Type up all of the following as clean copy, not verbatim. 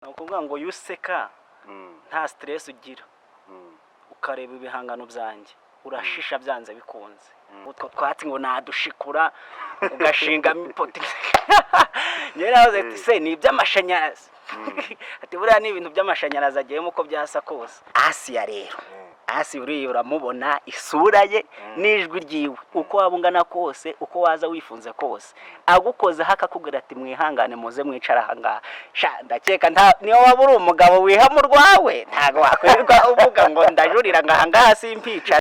Nukuvuga ngo yuseka nta stress ugira ukareba ibihangano byanjye urashisha byanze bikunze utwo twatsi ngo nadushikura ugashinga mipoti yeraze ati se ni iby'amashanyarazi ati buriya ni ibintu by'amashanyarazi agiyemo uko byasa kose Asiya rero Asi uriyo uramubona isura ye n'ijwi ryiwe uko wabungana kose uko waza wifunze kose agukoze hakakubwira ati mwihangane muze mwicara hanga sha ndakeka niyo waba uri umugabo wihamu rwawe ntago wakwirirwa uvuga ngo ndajurira ngahanga hasi impica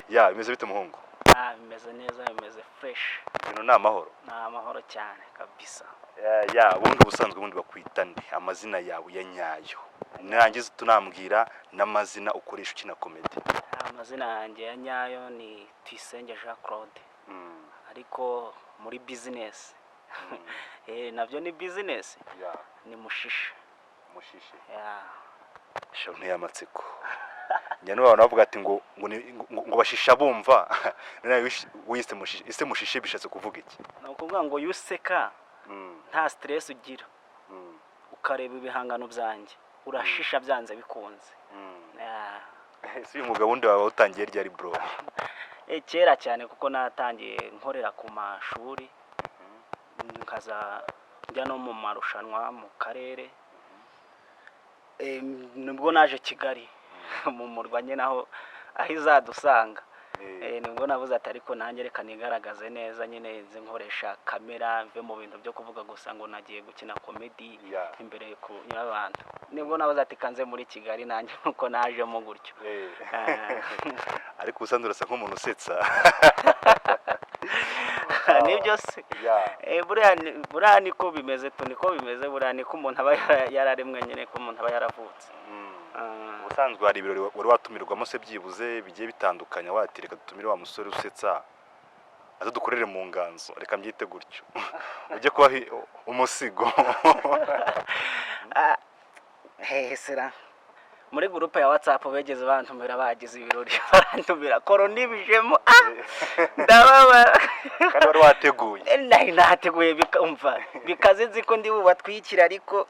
ya bimeze bite muhungu? Bimeze neza, bimeze fresh. Ibintu ni amahoro? Ni amahoro cyane kabisa. Ubundi ubusanzwe ubundi bakwita nde amazina yawe ya nyayo? Nangize tunambwira n'amazina ukoresha ukina comedy. Amazina yanjye ya nyayo ni Tuyisenge Jean Claude. Ariko muri business navyo ni business. Ni Mushishe. Mushishe. Shonte y'amatsiko. Nyane abantu bavuga ati ngo bashisha bumva wise Mushishe. Ese Mushishe bishatse kuvuga iki? Nukuvuga ngo yuseka nta stress ugira ukareba ibihangano byanjye urashisha byanze bikunze. Si umugabo wundi wawe utangiye ryari bro? Kera cyane kuko natangiye nkorera ku mashuri nkaza njya no mu marushanwa mu karere nubwo naje Kigali mu murwa nyine aho izadusanga nibwo navuze ati ariko nanjye reka nigaragaze neza nyine nzi nkoresha kamera mve mu bintu byo kuvuga gusa ngo nagiye gukina comedy imbere ku y'abantu nibwo navuze ati kanze muri Kigali nanjye nuko najemo gutyo. Ariko usanzwe urasa nk'umuntu usetsa nibyo se buriya niko bimeze niko bimeze buriya niko umuntu aba yararemwe nyine ko umuntu aba yaravutse. Ubusanzwe hari ibirori wari watumirwamo se byibuze bigiye bitandukanye wati reka dutumire wa musore usetsa aza dukorere mu nganzo reka mbyite gutyo ujye kuba umusigo. Sera muri groupe ya WhatsApp begeze bantumira bagize ibirori barantumira koroni bijemo ndababa kandi wari wateguye nateguye bikumva bikaze ko ndi bubatwikira ariko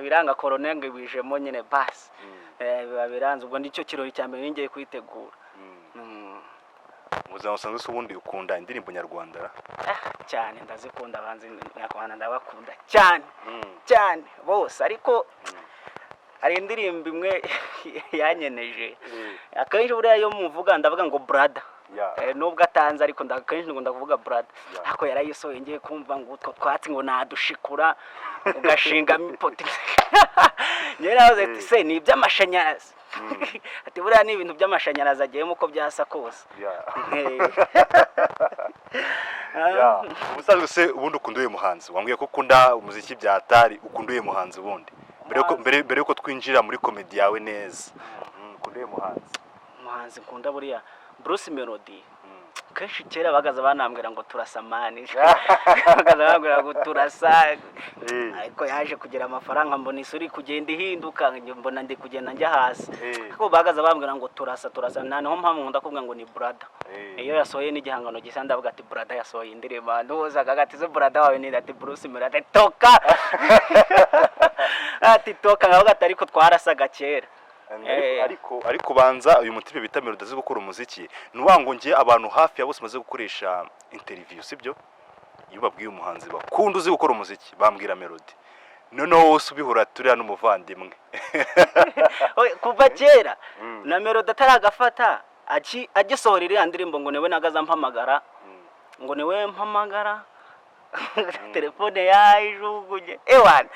biranga korone ngo bijemo nyine basi biba biranze ubwo ndicyo kirori cya mbere ngiye kwitegura. Muzaba usanzwe ubundi ukunda indirimbo nyarwanda? Cyane ndazikunda abanzi nyarwanda ndabakunda cyane cyane bose ariko hari indirimbo imwe yanyeneje akenshi buriya yo muvuga ndavuga ngo brother nubwo atanze ariko ndakenshi ngo ndavuga brother ako yarayisoye ngiye kumva ngo utwo twatsi ngo nadushikura ugashinga mipoti yeraze ati se ni iby'amashanyarazi ati buriya ni ibintu by'amashanyarazi agiyemo uko byasa kose. Ubusanzwe se ubundi ukunda uyu muhanzi wambwiye ko ukunda umuziki bya Atari ukunda uyu muhanzi ubundi mbere yuko twinjira muri comedy yawe neza ukunda uyu muhanzi nkunda buriya Bruce Melody. Kenshi kera bagaza banambwira ngo turasamani bagaza bambwira ngo turasa ariko yaje kugira amafaranga mbona isuri kugenda ihinduka mbona ndi kugenda njya hasi ariko bagaza bambwira ngo turasa naneho mpamvu ndakubwira ngo ni brother. Iyo yasohoye n'igihangano gisa ndavuga ati brother yasohoye indirimbo nduza gagati ze brother wawe ni ati Bruce Melody toka ati toka ngaho gatari ko twarasaga kera. Ariko banza uyu mutipe bita Melody azi gukora umuziki nuwango ngiye abantu hafi ya bose maze gukoresha interview sibyo iyo babwiye umuhanzi bakunda uzi gukora umuziki bambwira Melody noneho wose ubihura turiya n'umuvandimwe kuva kera na Melody ataragafata agisohora iriya ndirimbo ngo newe nagaza mpamagara ngo newe mpamagara telefone yayijugunye ewana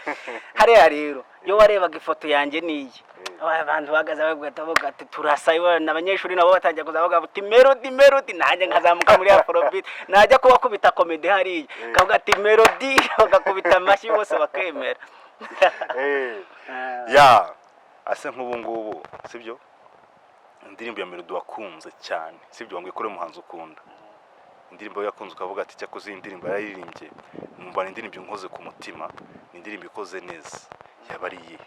hariya rero yo warebaga ifoto yanjye niyi abantu bagaza bavuga ati turasa n'abanyeshuri nabo batangiye kuzavuga ati Melody nanjye nkazamuka muri Afrobeat najya kuba kubita comedy hariya kavuga ati Melody bagakubita amashyi bose bakemera. Ase nk'ubu ngubu sibyo indirimbo ya Melody wakunze cyane sibyo wambwiye ko uri umuhanzi ukunda indirimbo yakunze ukavuga ati cyakoze indirimbo yaririmbye numva indirimbo inkoze ku mutima indirimbo ikoze neza yabariye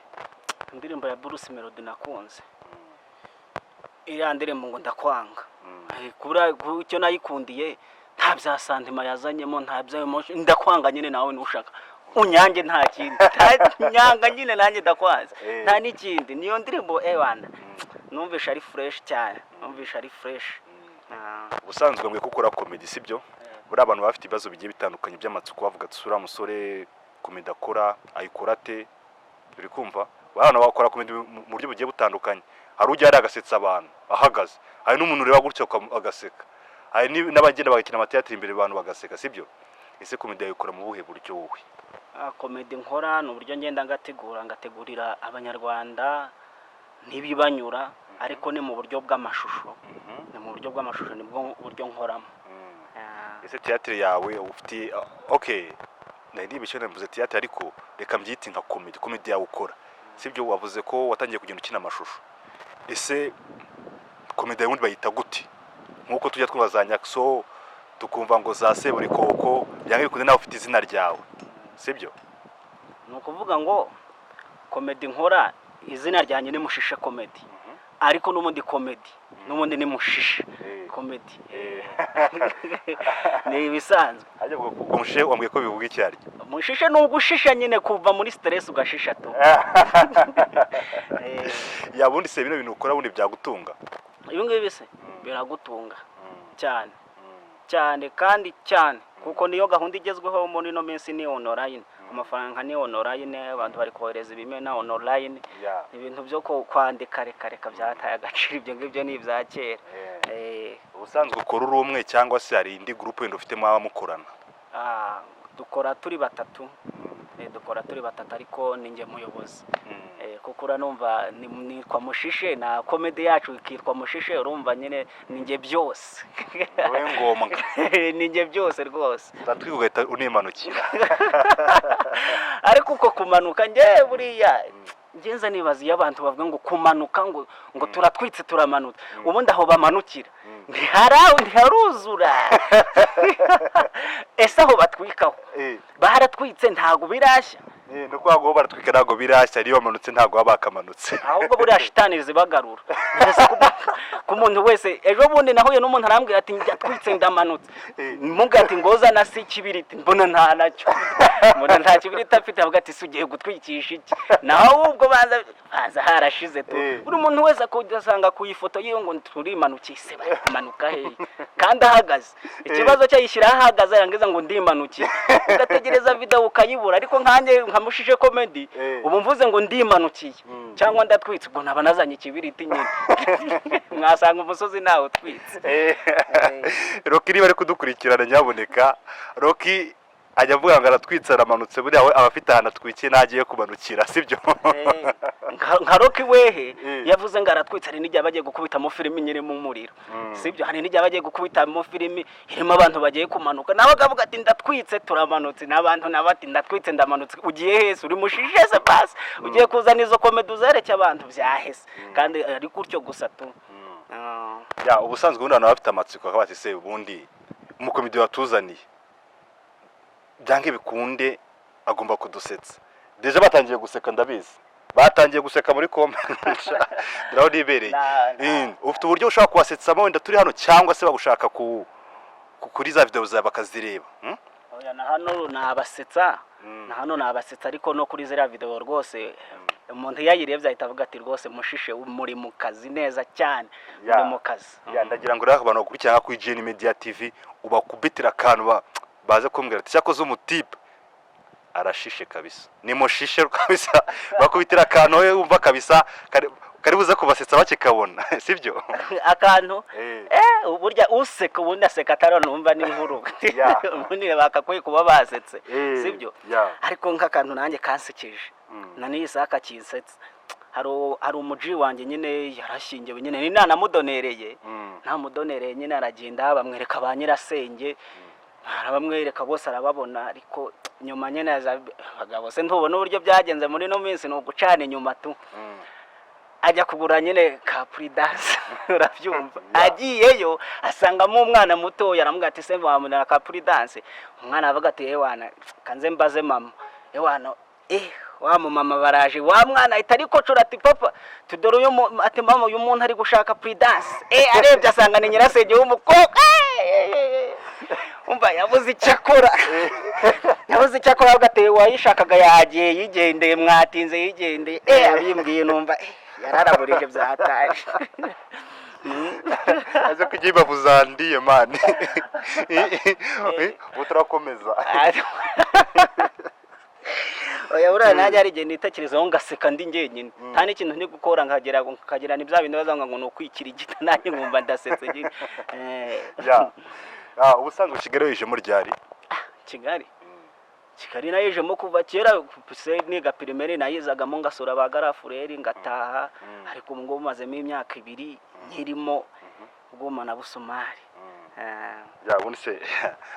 indirimbo ya Bruce Melody nakunze iriya ndirimbo ngo ndakwanga kubura icyo nayikundiye nta bya santima yazanyemo, nta bya emotion, ndakwanga nyine nawe nushaka unyange nta kindi, nyanga nyine nanjye ndakwanze nta n'ikindi. niyo ndirimbo ewana numvisha ari fresh cyane, numvisha ari fresh. ubusanzwe mwe gukora comedy sibyo, buri abantu bafite ibibazo bigiye bitandukanye by'amatsiko, bavuga ati sura musore comedy akora ayikora te, uri kumva bana bakora comedy mu buryo bugiye butandukanye. hari ujya ari agasetsa abantu ahagaze, hari n'umuntu ureba gutyo agaseka, hari n'abagenda bagakina amateatri imbere abantu bagaseka sibyo. ese comedy ayikora mu buhe buryo wowe? Comedy nkora no buryo ngenda ngategurira abanyarwanda nibibanyura, ariko ni mu buryo bw'amashusho, ni mu buryo bw'amashusho, nibwo buryo nkoramo. ese teatri yawe ufite okay, nari bishone mvuze teatri, ariko reka mbyite nka comedy yawe ukora sibyo. wavuze ko watangiye kugenda ukina amashusho, ese comedy yawe bayita gute? nkuko tujya twubaza Nyakso tukumva ngo za Seburikoko, yange bikunde nawe ufite izina ryawe sibyo. nukuvuga ngo comedy nkora izina ryanjye ni Mushishe Comedy, ariko n'umundi comedy n'umundi ni Mushishe Comedy. ni ibisanzwe. ajya ubwo Mushishe wambwiye ko bivuga iki ari? Mushishe ni ugushisha nyine, kuva muri stress ugashisha tu. ya bundi se bino bintu ukora bundi byagutunga? Ibi ngibi se biragutunga cyane cyane kandi cyane, kuko niyo gahunda igezweho muri no minsi ni online. amafaranga ni online, abantu bari kohereza ibimena online, ibintu byo kwandika reka byataye agaciro, ibyo ngibyo ni ibya kera. ubusanzwe ukora uri umwe cyangwa se hari indi group wenda ufite mwaba mukorana? dukora turi batatu, ariko ninjye muyobozi. kuko uranumva ni kwa Mushishe na comedy yacu ikitwa Mushishe, urumva nyine ninjye byose. wowe ngoma ninjye byose rwose. tatwigahita unimanukira. ariko uko kumanuka nge buriya ngenza nibaza iyo abantu bavuga ngo kumanuka ngo turatwitse turamanutse, ubundi aho bamanukira ntiharuzura. ese aho batwikaho baratwitse ntago birashya. no kwago baratwika ntago birashya, ariyo bamanutse ntago babakamanutse. ahubwo buriya shitani zibagarura. ku muntu wese ejo bundi nahuye n'umuntu arambwira ati njyatwitse ndamanutse, muga ati ngoza na si kibiriti, mbona nta kibiriti afite, avuga ati sugiye gutwikisha iki, naho ubwo baza harashize tu. buri muntu wese akudasanga ku ifoto yiyo ngo turimanukise, bamanuka he kandi ahagaze. ikibazo cyayishyira ahagaze yangiza ngo ndimanukiye, ugategereza video ukayibura. ariko nkanjye nka Mushishe Comedy ubu mvuze ngo ndimanukiye cyangwa ndatwitse, ubwo naba nazanye ikibiriti nyine. mwasanga umusozi nawe utwitse. Rocky bari kudukurikirana nyaboneka, Rocky ajya avuga ngo aratwitse aramanutse, buriya we abafite ahantu atwikiye nagiye kumanukira sibyo. nka Rocky wehe yavuze ngo aratwitse, hari n'igihe bagiye gukubita mu filimi nyine mu muriro sibyo, hari n'igihe bagiye gukubita mu filimi irimo abantu bagiye kumanuka, nawe akavuga ati ndatwitse turamanutse, n'abantu nabati ndatwitse ndamanutse. ugiye hese uri Mushishe se basi, ugiye kuzana izo comedy uzereke abantu byahese, kandi ari gutyo gusa tu. ubusanzwe ubundi abantu bafite amatsiko akaba ati se ubundi umukomedi watuzaniye byange bikunde agomba kudusetsa. deje batangiye guseka, ndabizi batangiye guseka muri comment. ndaho nibereye. ufite uburyo ushaka kubasetsamo wenda turi hano, cyangwa se bagushaka kuri za video zawe bakazireba? oya na hano nabasetsa, ariko no kuri ziriya video rwose umuntu yayirebye ahita avuga ati rwose Mushishe muri mu kazi neza cyane, muri mu kazi. ndagira ngo rero abantu bakurikirana kuri Gen Media TV ubakubitira akantu baze kumbwira ati cyakoze umutipe arashishe kabisa, ni Mushishe kabisa. bakubitira akantu we umva kabisa karibuze kubasetsa bakikabona sibyo. akantu burya useka ubundi aseka ataranumva n'inkuru. ubundi bakakwiye kuba basetse sibyo. ariko nk'akantu nanjye kansekeje nani isaka kinsetsa, hari umuji wanjye nyine yarashingiwe nyine, ni nanamudonereye ntamudonereye nyine, aragenda bamwereka ba nyirasenge, arabamwereka bose arababona, ariko nyuma nyine abagabo se ntubona uburyo byagenze muri no minsi, no gucana inyuma tu. ajya kugura nyine Capridance. urabyumva. agiyeyo asangamo umwana muto, yaramubwira ati se wamuna Capridance. umwana avuga ati ewana kanze mbaze mama, ewana wa mama baraje, wa mwana ahita ariko cura ati papa tudore uyu ati mama uyu muntu ari gushaka Capridance. arebye asanga ni nyirasenge w'umukobwa. umva yabuze icyo akora yabuze icyo akora agateye wayishakaga yagiye yigendeye mwatinze yigendeye abimbwiye numva yararaburije byataje aze kugiye bavuzandiye mani utarakomeza oya buriya nanjye hari igihe nitekerezaho ngaseka ndi njyenyine nta n'ikintu ndi gukora nkagira ni bya bintu bavuga ngo ni ukwikirigita nanjye nkumva ndasetse nyine ubusanzwe Kigali wijemo ryari? Kigali nayijemo kuva kera niga primaire nayizagamo ngasura ba garafureri ngataha ariko ubu ngubu mazemo imyaka 2 nkirimo ubwo na busumari ubundi se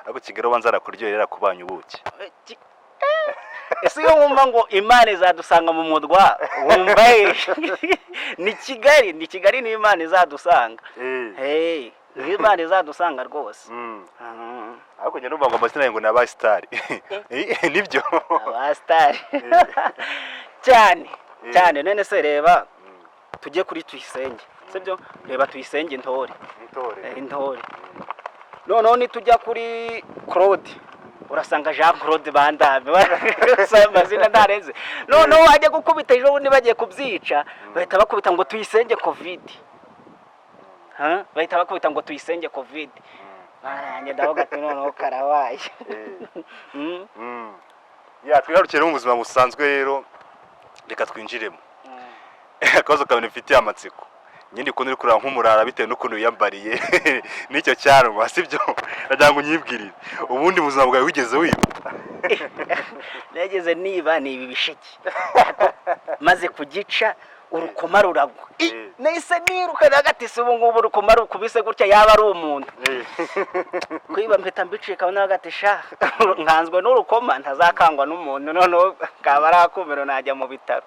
ariko Kigali ubanza arakuryohera kubanya ubuki ese yo wumva ngo Imana izadusanga mu mudwa wumva ni Kigali ni Imana izadusanga Imana izadusanga rwose ariko njye numva ngo amazina ngo naba star nibyo aba star cyane none se reba tujye kuri tuyisenge sibyo reba tuyisenge intore noneho nitujya kuri Claude urasanga Jean Claude Bandame amazina ntarenze noneho wajya gukubita ejo bundi bagiye kubyica bahita bakubita ngo tuyisenge covid bahita bakubita ngo tuyisenge covid baranye ndavuga ati noneho karabaye twigarukire mu buzima busanzwe rero reka twinjiremo akabazo kabone mfitiye amatsiko nyindi kundi uri kuraba nk'umurara bitewe n'ukuntu yambariye n'icyo cyanwa sibyo ndagira ngo unyibwirire ubundi buzima bwawe wigeze wiba nageze niba ni ibi bishiki maze kugica urukoma ruragwa nahise niruka nagati se ubu ngubu urukoma rukubise gutya yaba ari umuntu kwiba mpita mbicika nagati sha nkanzwe n'urukoma ntazakangwa n'umuntu noneho kaba ari akumiro najya mu bitaro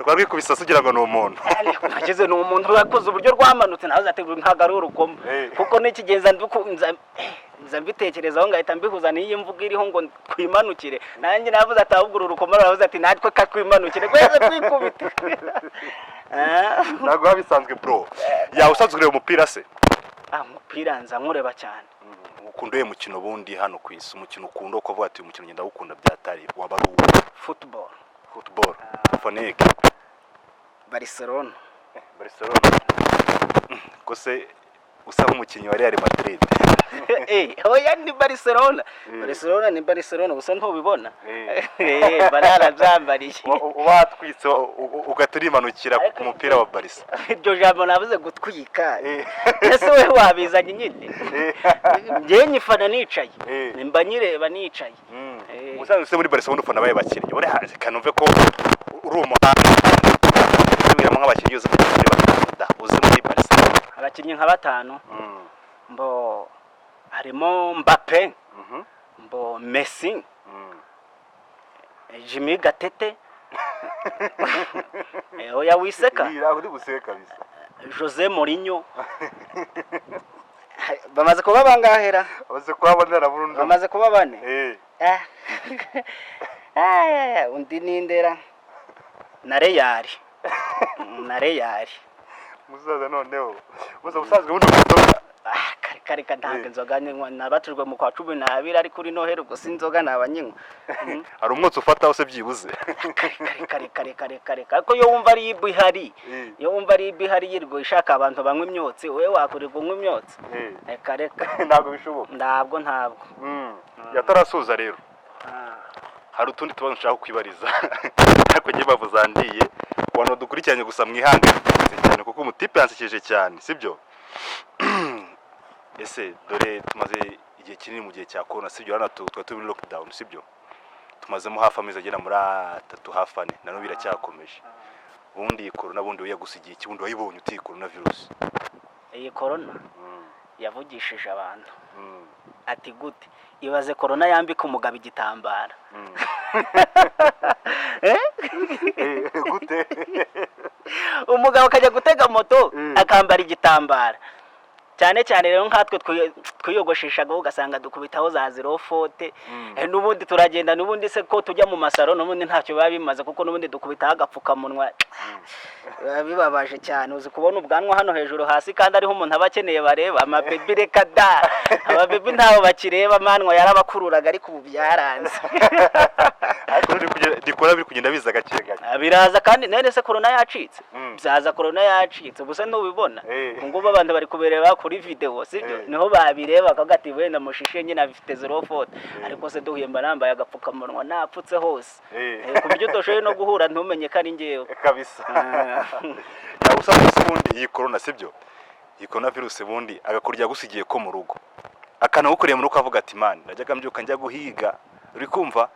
rwikubisa sugira ngo ni umuntu nageze ni umuntu yakoze uburyo rwamanutse naho zategura ntago ari urukoma kuko n'ikigenza nza mbitekerezaho ngahita mbihuza n'iyi mvuga iriho ngo twimanukire nanjye navuze ati ahubwo urukoma ruravuze ati natwe katwimanukire kweze kwikubita ntabwo bisanzwe bro usanzwe ureba umupira se umupira nza nkureba cyane ukunda uyu mukino bundi hano ku isi umukino ukunda uko avuga ati uyu mukino ngenda gukunda byatari waba ari uwo football Foneke Barcelona kose usa nk'umukinnyi wa Real Madrid oya ni Barcelona ni Barcelona gusa ntubibona bararabyambariye watwitse ugaturimanukira ku mupira wa Barca iryo jambo navuze gutwika ese we wabizanye nyine ngiye nyifana nicaye nimba nyireba nicaye usanzwe se muri Barcelona ufana baye bakinnyi uri haje kanumve ko uri umuhanga wiramo nk'abakinnyi uzi uzi muri Barcelona abakinnyi nka 5 mbo harimo Mbappe mbo Messi Jimmy Gatete oya wiseka uri guseka bisa Jose Mourinho bamaze kuba bangahera bamaze kuba bane undi nindera na Real muzaza noneho usanzwe buno kudoga kareka ntange inzoga nywa nabatujwe mu kwa 12 ari kuri Noheri ubwo sinzoga nabanyinywa hari umwotsi ufata ose byibuze kare ariko yo wumva ari ibihari yirwo ishaka abantu banywa imyotsi wewe wakurirwa unywa imyotsi kareka ntabwo bishoboka ntabwo yatarasuza rero hari utundi tubazo nshaka kwibariza ariko ngiye bavuzandiye abantu dukurikiranye gusa mwihanga cyane kuko umutipe yansekeje cyane sibyo ese dore tumaze igihe kinini mu gihe cya corona sibyo hano turi muri lockdown sibyo tumazemo hafi amezi agera muri 3 hafi 4 nano biracyakomeje ubundi corona bundi uyagusigiye ikibundi wayibonye uti corona virus iyi corona yavugishije abantu ati gute ibaze corona yambika umugabo igitambara gute umugabo akajya gutega moto akambara igitambara cyane cyane rero nkatwe twiyogosheshaga ugasanga dukubitaho za zero fote n'ubundi turagenda n'ubundi se ko tujya mu masaro n'ubundi ntacyo biba bimaze kuko n'ubundi dukubitaho agapfukamunwa bibabaje cyane uzi kubona ubwanwa hano hejuru hasi kandi ariho umuntu aba akeneye bareba amabebi reka da ababebi ntabo bakireba amanwa yarabakururaga ariko ubu byaranze dikora biri kugenda biza gake gake biraza kandi nene se corona yacitse byaza corona yacitse ubuse ntubibona ngubu abantu bari kubereba kuri video sibyo niho babireba akagati wenda mushishe nyine afite zero fote ariko se duhemba nambaye agapfukamunwa napfutse hose ku buryo utoshoye no guhura ntumenye ko ari ngewe kabisa usanga ubundi iyi corona sibyo iyi corona virus bundi agakurya gusigiye ko mu rugo akana gukoreye mu rugo avuga ati man najyaga mbyuka njya guhiga uri kumva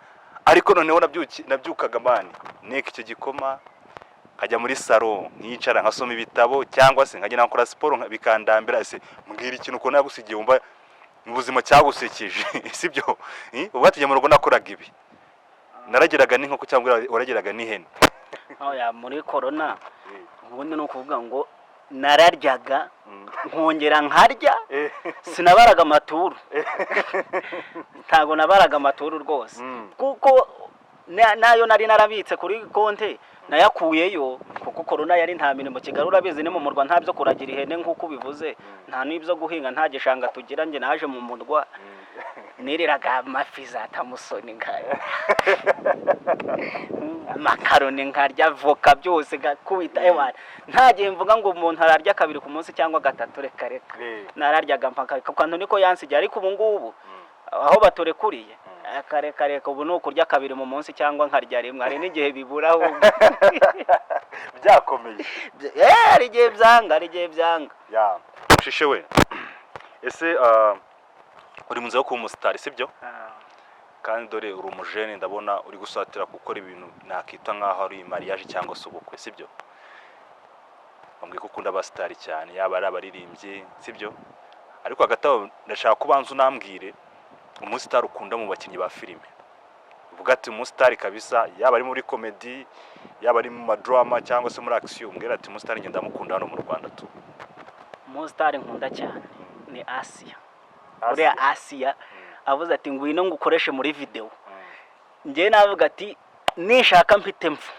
ariko noneho nabyukaga mani neka icyo gikoma nkajya muri salo nkicara nkasoma ibitabo cyangwa se nkajya nakora siporo bikandambira se mbwira ikintu uko nagusigiye wumva mu buzima cyagusekeje sibyo ubwo atujya mu rugo nakoraga ibi narageraga n'inkoko cyangwa warageraga n'ihene oya muri corona ubundi no kuvuga ngo nararyaga nkongera nkarya sinabaraga amaturu ntago nabaraga amaturu rwose kuko nayo nari narabitse kuri konte nayakuyeyo kuko corona yari nta mirimo Kigali urabizi ni mu murwa nta byo kuragira ihene nk'uko bivuze nta n'ibyo guhinga nta gishanga tugira nge naje mu murwa niriraga amafi za tamusoni nkaya makaroni nkarya avoka byose gakubita ewana nta gihe mvuga ngo umuntu ararya kabiri ku munsi cyangwa gatatu reka nararyaga mpaka kantu niko yansigiye ariko ubu ngubu aho batorekuriye reka ubu ni ukurya kabiri mu munsi cyangwa nkarya rimwe hari n'igihe biburaho byakomeye hari igihe byanga shishe we ese uri munsi yo kuba umusitari sibyo kandi dore uri umujene ndabona uri gusatira gukora ibintu nakita nk'aho ari mariage cyangwa se ubukwe sibyo bambwiye ko ukunda abasitari cyane yaba ari abaririmbyi sibyo ariko hagati aho ndashaka kubanza unambwire umusitari ukunda mu bakinnyi ba filime uvuga ati umusitari kabisa yaba ari muri comedy yaba ari mu madrama cyangwa se muri action mbwira ati umusitari ngenda mukunda hano mu Rwanda tu umusitari nkunda cyane ni Asia uriya Asia avuze ati ngwino ngukoreshe muri video ngiye navuga ati nishaka mpite mfu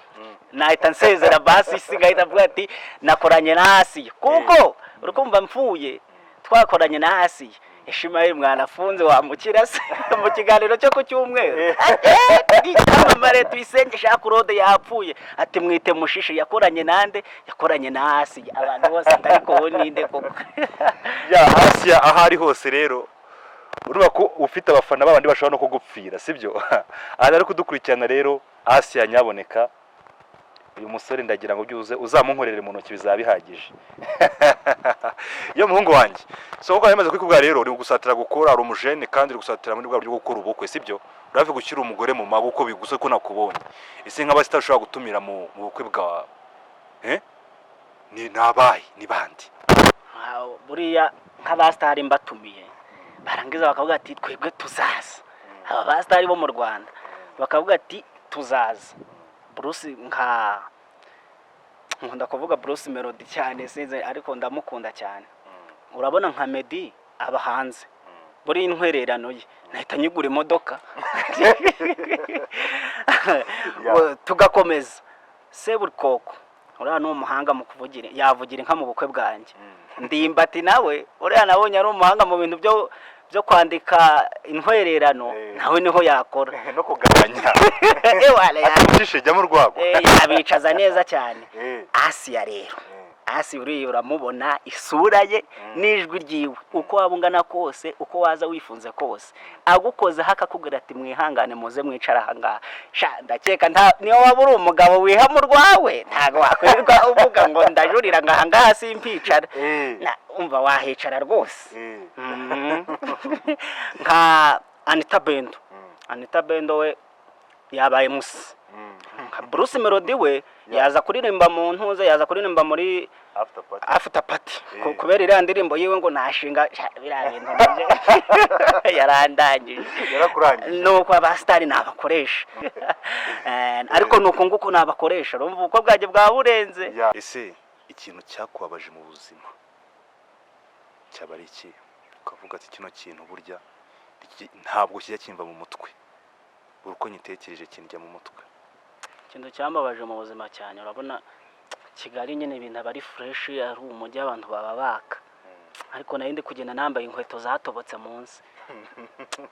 nahita nsezera basi sigahita avuga ati nakoranye na Asia kuko urukumva mfuye twakoranye na Asia Ishimayeli mwana afunze wamukira se mu kiganiro cyo ku cyumweru amamare tuyisenge shaka Rode yapfuye ati mwite mushishi yakoranye nande yakoranye na Asia abantu bose ariko ninde koko ya Asia ahari hose rero urumva ko ufite abafana babandi bashobora no kugupfira sibyo aha ari kudukurikirana rero Asia nyaboneka uyu musore ndagira ngo byuze uzamunkorere mu ntoki bizabihagije yo muhungu wanjye so uko yamaze kwikubwa rero uri gusatira gukora ari umujene kandi uri gusatira muri bwa byo gukora ubukwe sibyo uravuga gushyira umugore mu mabuko biguse ko nakubonye ese nk'abasita ushobora gutumira mu bukwe bwawe ni nabaye ni bandi buriya nk'abasitari mbatumiye barangiza bakavuga ati twebwe tuzaza aba basitari bo mu Rwanda bakavuga ati tuzaza Bruce nkunda kuvuga Bruce Melody cyane sinze ariko ndamukunda cyane urabona nka Meddy aba hanze buri intwererano ye nahita nyigura imodoka tugakomeza Seburikoko uriya ni umuhanga mu kuvugira yavugira inka mu bukwe bwanjye Ndimbati nawe uriya nabonye ari umuhanga mu bintu byo kwandika intwererano nawe niho yakora no kugabanya yajishe jya mu rwago yabicaza neza cyane Asia rero Asia uriya uramubona isura ye n'ijwi ryiwe uko wabungana kose uko waza wifunze kose agukoze hakakubwira ati mwihangane muze mwicara ahangaha ndakeka niyo waba uri umugabo wiha mu rwawe ntago wakwirirwa uvuga ngo ndajurira ngahangaha simpicara umva wahicara rwose nka Anita Bendo we yabaye musi nka Bruce Melody we yaza kuririmba mu ntuze yaza kuririmba muri after party kubera iriya ndirimbo yiwe ngo nashinga biriya bintu nabyo yarandangije nuko abasitari nabakoresha ariko nuko nguko nabakoresha urumva uko bwaje bwa burenze ese ikintu cyakubabaje mu buzima cyaba ari iki ukavuga ati kino kintu burya ntabwo kijya kimva mu mutwe buri uko nyitekereje kindya mu mutwe. ikintu cyambabaje mu buzima cyane urabona Kigali nyine ibintu aba ari fresh ari umujyi abantu baba baka ariko nari ndi kugenda nambaye inkweto zatobotse munsi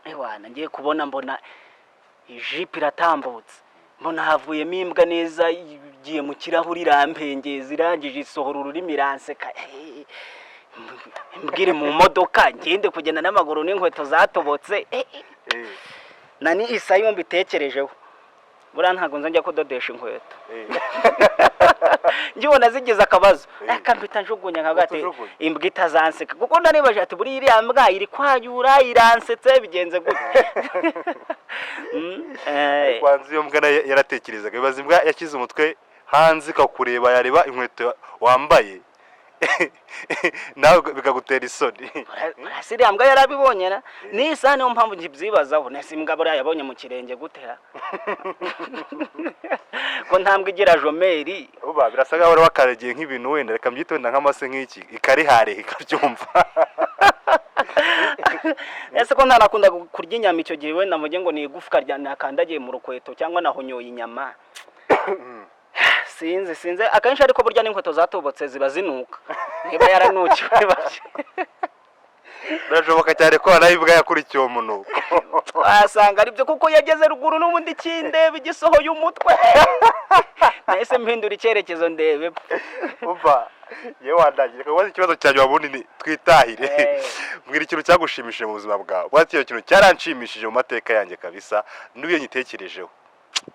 ewana ngiye kubona mbona ijipo iratambutse mbona havuyemo imbwa neza igiye mu kirahuri irampengeza irangije isohora ururimi iranseka mbwire mu modoka ngende kugenda n'amaguru n'inkweto zatobotse nani isa yombi itekerejeho buriya ntabwo nzajya kudodesha inkweto njyewe zigize akabazo reka mpita njugunya nkavuga ati imbwa itazanseka kuko ndanibaje ati buriya iriya mbwa iri kwayura iransetse bigenze gute kwanza iyo mbwa yaratekerezaga bibaza imbwa yakize umutwe hanze ikakureba yareba inkweto wambaye nawe bikagutera isoni. iriya mbwa yarabibonye na nisa niyo mpamvu nkibyibazaho nese imbwa buriya yabonye mu kirenge gute ko ntambwe igira jomeri uba birasa nkaho wari wakaragiye nk'ibintu wenda reka mbyite wenda nk'amase nk'iki ikariharehe ikabyumva. ese ko ntanakunda kurya inyama icyo gihe wenda mvuge ngo ni igufwa nakandagiye mu rukweto cyangwa nahonyoye inyama sinzi akenshi ariko burya n'inkweto zatobotse ziba zinuka niba yaranukiwe bake birashoboka cyane ko nayo imbwa yakurikiye umunuko wasanga aribyo kuko yageze ruguru n'ubundi kindebe igisohoye umutwe nahise mpindura icyerekezo ndebe umva yewe wandagiye kubaza ikibazo cyanyu wabundi twitahire mbwira ikintu cyagushimishije mu buzima bwawe bwati iyo kintu cyaranshimishije mu mateka yanjye kabisa n'ubiyo nyitekerejeho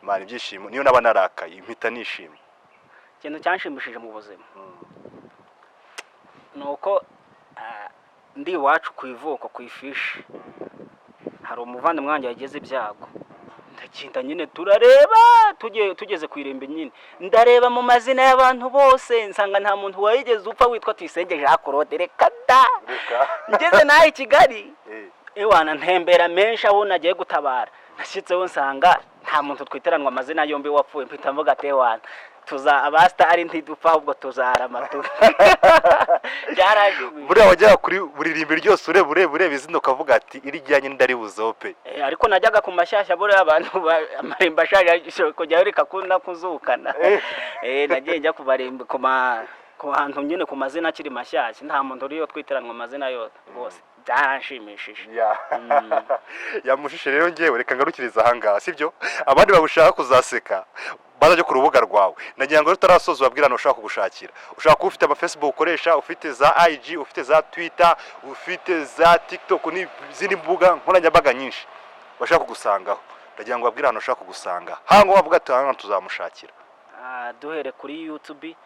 Imana ibyishimo niyo naba narakaye impita nishimye. Ikintu cyanshimishije mu buzima nuko ndi iwacu ku ivuko ku ifishi hari umuvandimwe wanjye yageze ibyago ndakinda nyine turareba tugeze ku irembe nyine ndareba mu mazina y'abantu bose nsanga nta muntu wayigeze upfa witwa Tuyisenge Jean Claude reka da ngeze naho i Kigali ewana ntembera menshi aho nagiye gutabara nashyitseho nsanga nta muntu twiteranwa amazina yombi wapfuye mpita mvuga ati ewana tuza abastari ntidupfa ahubwo tuzarama byaraje buriya wajyaga kuri buri rimbi ryose ureba izina ukavuga ati irijyanye ndari buzope ariko najyaga ku mashyashya buriya abantu amarimba ashaje kujyayo rikakunda kuzukana nagiye njya kubarimba ku hantu nyine ku mazina akiri mashyashya nta muntu uriyo twiteranwa amazina yose bose byaranshimishije yamushishe rero ngewe reka ngarukiriza ahangaha sibyo abandi babushaka kuzaseka baza ku rubuga rwawe nagira ngo utarasoza ubabwirana ushaka kugushakira ushaka kuba ufite ama Facebook ukoresha ufite za IG ufite za Twitter ufite za TikTok n'izindi mbuga nkoranyambaga nyinshi bashaka kugusangaho nagira ngo babwirana ushaka kugusanga hango wavuga ati hano tuzamushakira duhere kuri YouTube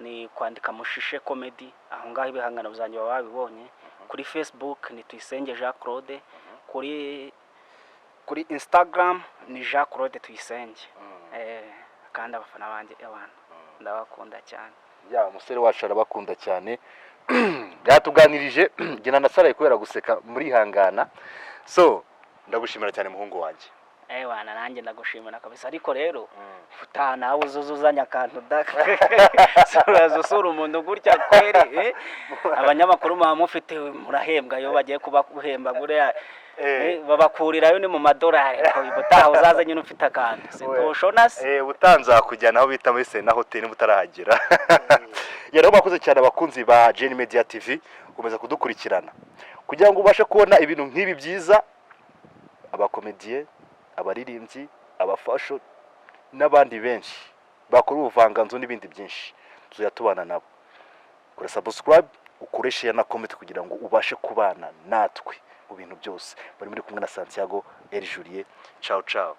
ni kwandika Mushishe Comedy aho ngaho ibihangano byanjye babibonye kuri Facebook ni Tuyisenge Jean Claude kuri Instagram ni Jean Claude Tuyisenge kandi abafana banjye abantu ndabakunda cyane umusore wacu arabakunda cyane byatuganirije gena na Sara kubera guseka muri hangana so ndagushimira cyane muhungu wanjye wana nanjye ndagushimira kabisa ariko rero futana nawe uzuzuzanya akantu sura umuntu gutya kweri abanyamakuru mufite murahembwa yo bagiye kuba guhemba gure babakurirayo ni mu madolari ko ibutaha uzaza nyine ufite akantu sindoshonase butanza kujyana aho bita muri Sena Hotel mutarahagera yaro bakoze cyane abakunzi ba Gen Media TV ukomeza kudukurikirana kugira ngo ubashe kubona ibintu nk'ibi byiza abakomediye abaririmbyi abafasho n'abandi benshi bakora ubuvanganzo n'ibindi byinshi tuzatubana nabo kora subscribe ukoreshe na comment kugira ngo ubashe kubana natwe mu bintu byose bari muri kumwe na Santiago El Julie ciao ciao.